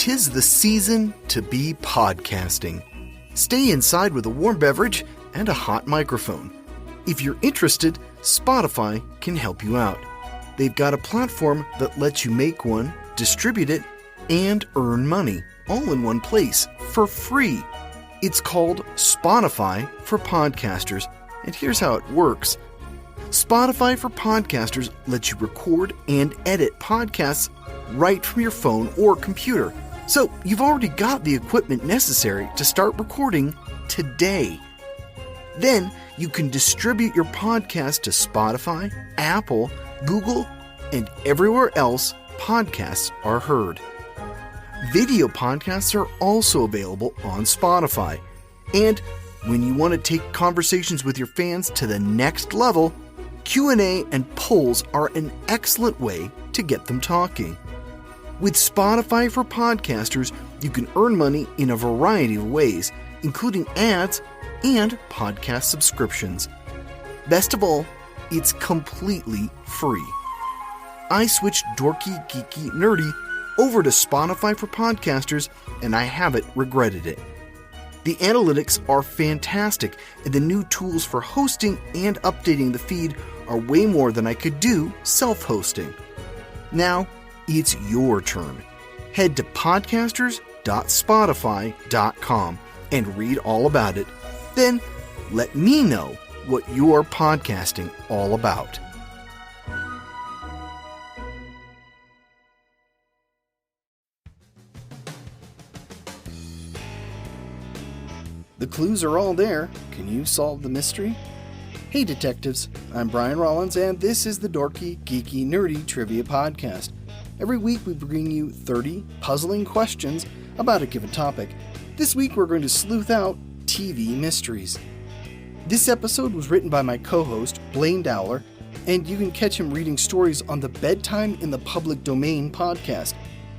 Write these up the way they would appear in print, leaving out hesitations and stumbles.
'Tis the season to be podcasting. Stay inside with a warm beverage and a hot microphone. If you're interested, Spotify can help you out. They've got a platform that lets you make one, distribute it, and earn money all in one place for free. It's called Spotify for Podcasters, and here's how it works. Spotify for Podcasters lets you record and edit podcasts right from your phone or computer. So you've already got the equipment necessary to start recording today. Then you can distribute your podcast to Spotify, Apple, Google, and everywhere else podcasts are heard. Video podcasts are also available on Spotify. And when you want to take conversations with your fans to the next level, Q&A and polls are an excellent way to get them talking. With Spotify for Podcasters, you can earn money in a variety of ways, including ads and podcast subscriptions. Best of all, it's completely free. I switched Dorky, Geeky, Nerdy over to Spotify for Podcasters, and I haven't regretted it. The analytics are fantastic, and the new tools for hosting and updating the feed are way more than I could do self-hosting. Now, it's your turn. Head to podcasters.spotify.com and read all about it. Then, let me know what you're podcasting all about. The clues are all there. Can you solve the mystery? Hey detectives, I'm Brian Rollins, and this is the Dorky, Geeky, Nerdy Trivia Podcast. Every week we bring you 30 puzzling questions about a given topic. This week we're going to sleuth out TV mysteries. This episode was written by my co-host, Blaine Dowler, and you can catch him reading stories on the Bedtime in the Public Domain podcast.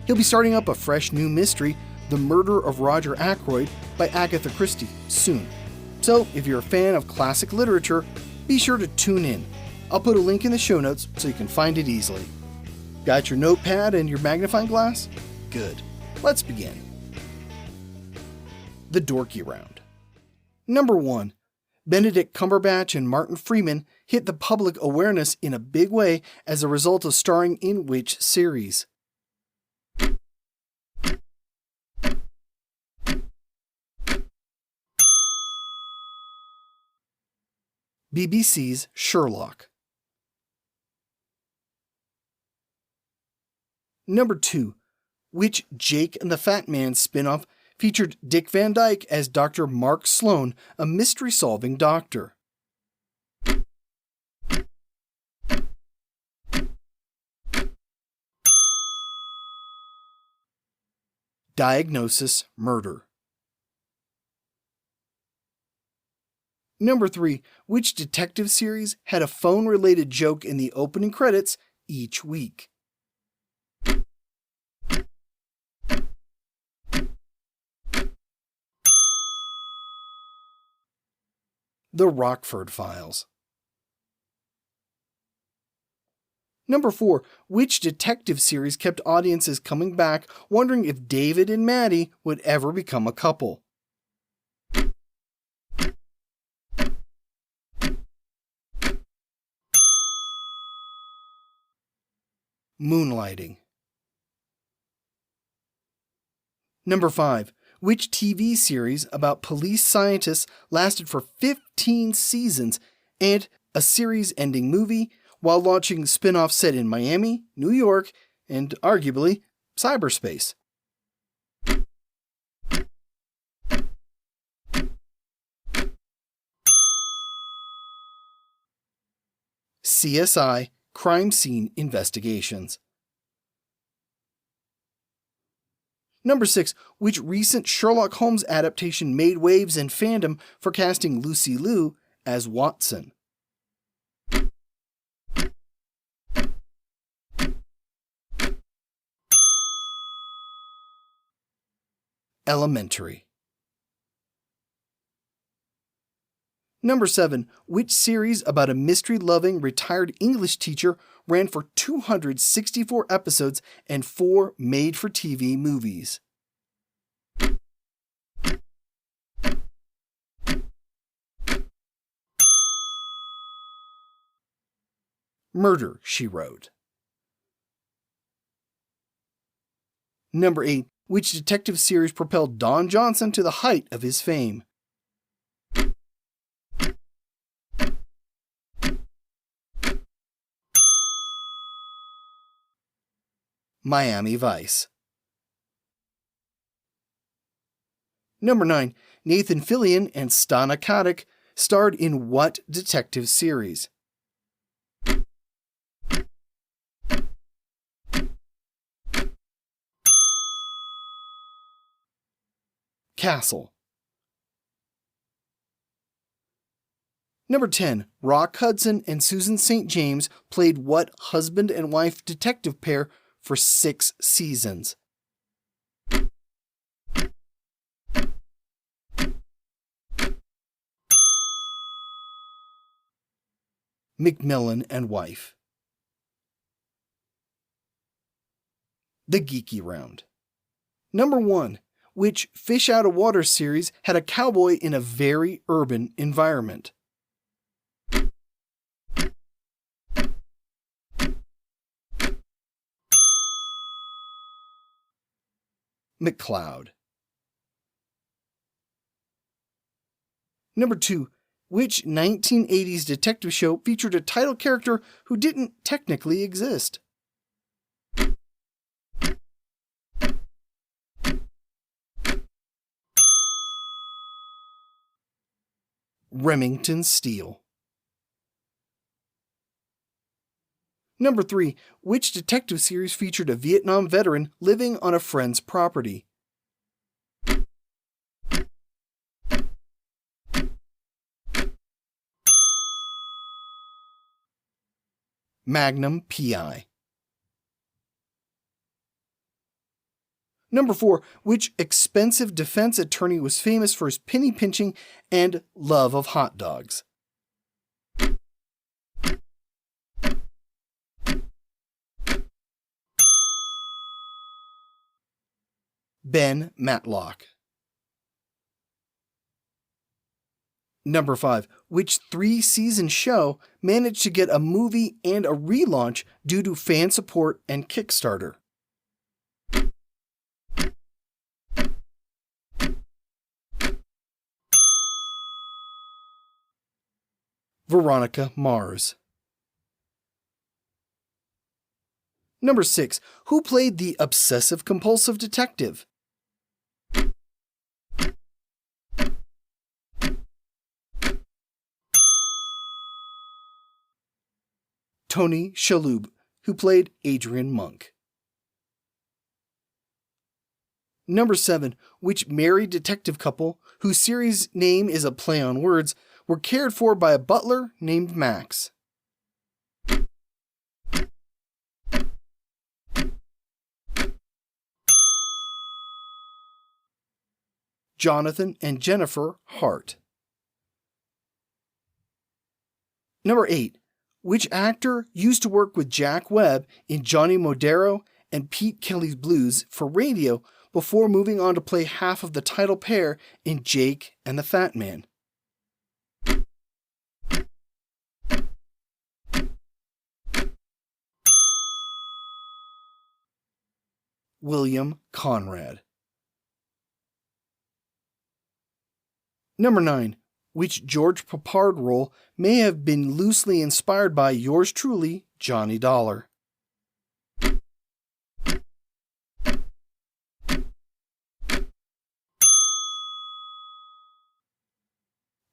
He'll be starting up a fresh new mystery, The Murder of Roger Ackroyd by Agatha Christie, soon. So, if you're a fan of classic literature, be sure to tune in. I'll put a link in the show notes so you can find it easily. Got your notepad and your magnifying glass? Good. Let's begin. The Dorky Round. Number 1. Benedict Cumberbatch and Martin Freeman hit the public awareness in a big way as a result of starring in which series? BBC's Sherlock. Number 2. Which Jake and the Fat Man spin-off featured Dick Van Dyke as Dr. Mark Sloan, a mystery-solving doctor? Diagnosis Murder. Number 3. Which detective series had a phone-related joke in the opening credits each week? The Rockford Files. Number 4. Which detective series kept audiences coming back wondering if David and Maddie would ever become a couple? Moonlighting. Number 5. Which TV series about police scientists lasted for 15 seasons and a series-ending movie while launching spin-offs set in Miami, New York, and arguably cyberspace? CSI Crime Scene Investigations. Number 6. Which recent Sherlock Holmes adaptation made waves in fandom for casting Lucy Liu as Watson? Elementary. Number 7. Which series about a mystery-loving retired English teacher ran for 264 episodes and 4 made-for-TV movies? Murder, She Wrote. Number 8. Which detective series propelled Don Johnson to the height of his fame? Miami Vice. Number 9. Nathan Fillion and Stana Katic starred in what detective series? Castle. Number 10. Rock Hudson and Susan St. James played what husband and wife detective pair for 6 seasons? McMillan and Wife. The Geeky Round. Number 1. Which Fish Out of Water series had a cowboy in a very urban environment? McCloud. Number 2. Which 1980s detective show featured a title character who didn't technically exist? Remington Steele. Number 3. Which detective series featured a Vietnam veteran living on a friend's property? Magnum P.I. Number 4. Which expensive defense attorney was famous for his penny pinching and love of hot dogs? Ben Matlock. Number 5. Which 3-season show managed to get a movie and a relaunch due to fan support and Kickstarter? Veronica Mars. Number 6. Who played the obsessive-compulsive detective? Tony Shalhoub, who played Adrian Monk. Number 7. Which married detective couple, whose series name is a play on words, were cared for by a butler named Max? Jonathan and Jennifer Hart. Number 8. Which actor used to work with Jack Webb in Johnny Modero and Pete Kelly's Blues for radio before moving on to play half of the title pair in Jake and the Fat Man? William Conrad. Number 9. Which George Peppard role may have been loosely inspired by yours truly, Johnny Dollar?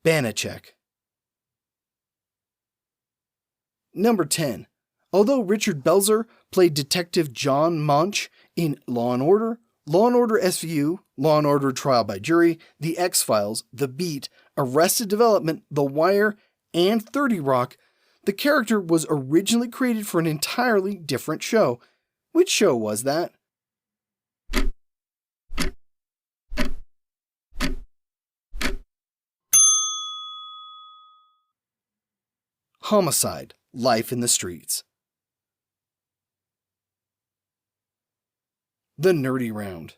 Banachek. Number 10. Although Richard Belzer played Detective John Munch in Law & Order SVU, Law & Order Trial by Jury, The X-Files, The Beat, Arrested Development, The Wire, and 30 Rock, the character was originally created for an entirely different show. Which show was that? Homicide: Life in the Streets. The Nerdy Round.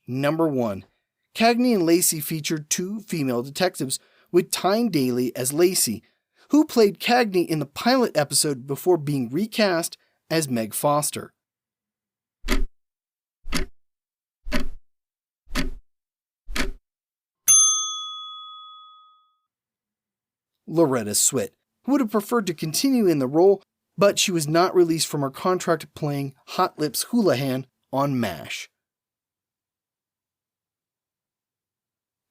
Number 1. Cagney and Lacey featured 2 female detectives, with Tyne Daly as Lacey, who played Cagney in the pilot episode before being recast as Meg Foster. Loretta Swit, who would have preferred to continue in the role, but she was not released from her contract playing Hot Lips Houlihan on MASH.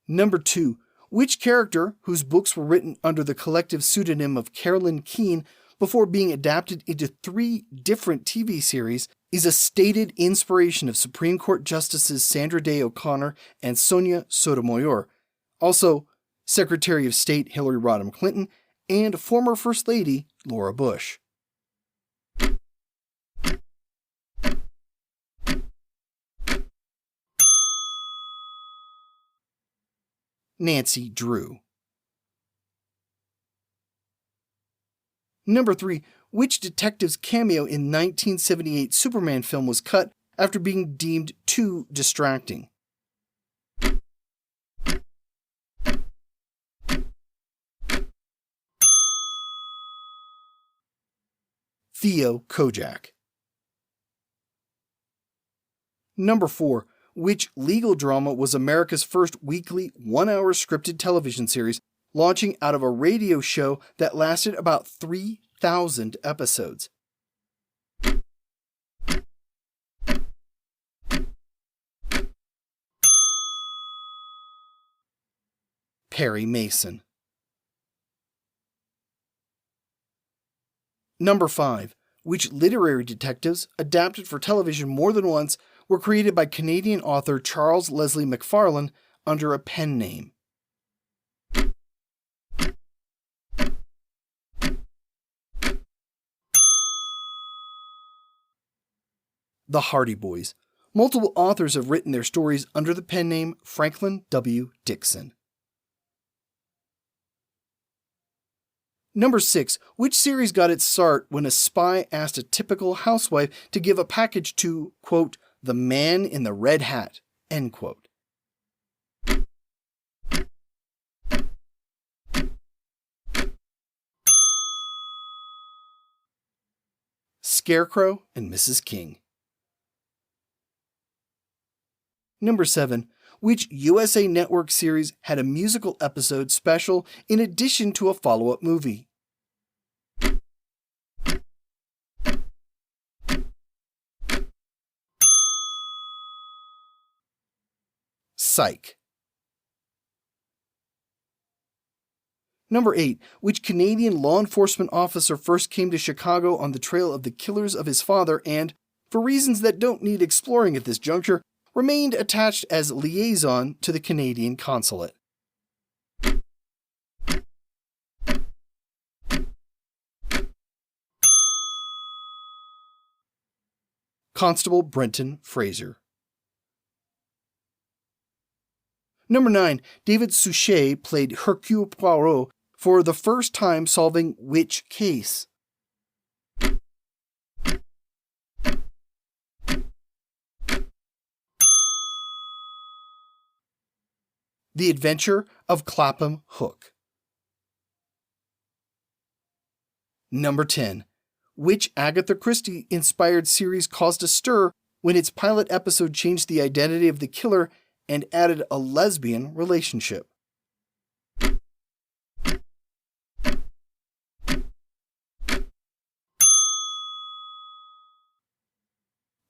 Number 2. Which character, whose books were written under the collective pseudonym of Carolyn Keene before being adapted into 3 different TV series, is a stated inspiration of Supreme Court Justices Sandra Day O'Connor and Sonia Sotomayor, also Secretary of State Hillary Rodham Clinton, and former First Lady Laura Bush? Nancy Drew. Number 3. Which detective's cameo in 1978 Superman film was cut after being deemed too distracting? Theo Kojak. Number 4. Which legal drama was America's first weekly 1-hour scripted television series, launching out of a radio show that lasted about 3,000 episodes? Perry Mason. Number 5. Which literary detectives, adapted for television more than once, were created by Canadian author Charles Leslie McFarlane under a pen name? The Hardy Boys. Multiple authors have written their stories under the pen name Franklin W. Dixon. Number 6. Which series got its start when a spy asked a typical housewife to give a package to, quote, the man in the red hat, end quote? Scarecrow and Mrs. King. Number 7. Which USA Network series had a musical episode special in addition to a follow-up movie? Psych. Number 8. Which Canadian law enforcement officer first came to Chicago on the trail of the killers of his father and, for reasons that don't need exploring at this juncture, remained attached as liaison to the Canadian consulate? Constable Brenton Fraser. Number 9. David Suchet played Hercule Poirot for the first time, solving which case? The Adventure of Clapham Hook. Number 10. Which Agatha Christie-inspired series caused a stir when its pilot episode changed the identity of the killer and added a lesbian relationship?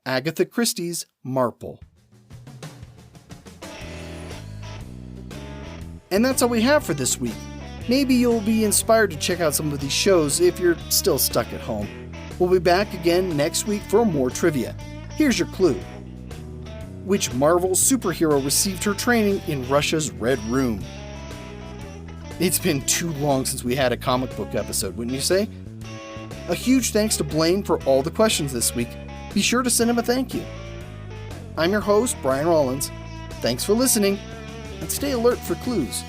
Agatha Christie's Marple. And that's all we have for this week. Maybe you'll be inspired to check out some of these shows if you're still stuck at home. We'll be back again next week for more trivia. Here's your clue. Which Marvel superhero received her training in Russia's Red Room? It's been too long since we had a comic book episode, wouldn't you say? A huge thanks to Blaine for all the questions this week. Be sure to send him a thank you. I'm your host, Brian Rollins. Thanks for listening, and stay alert for clues.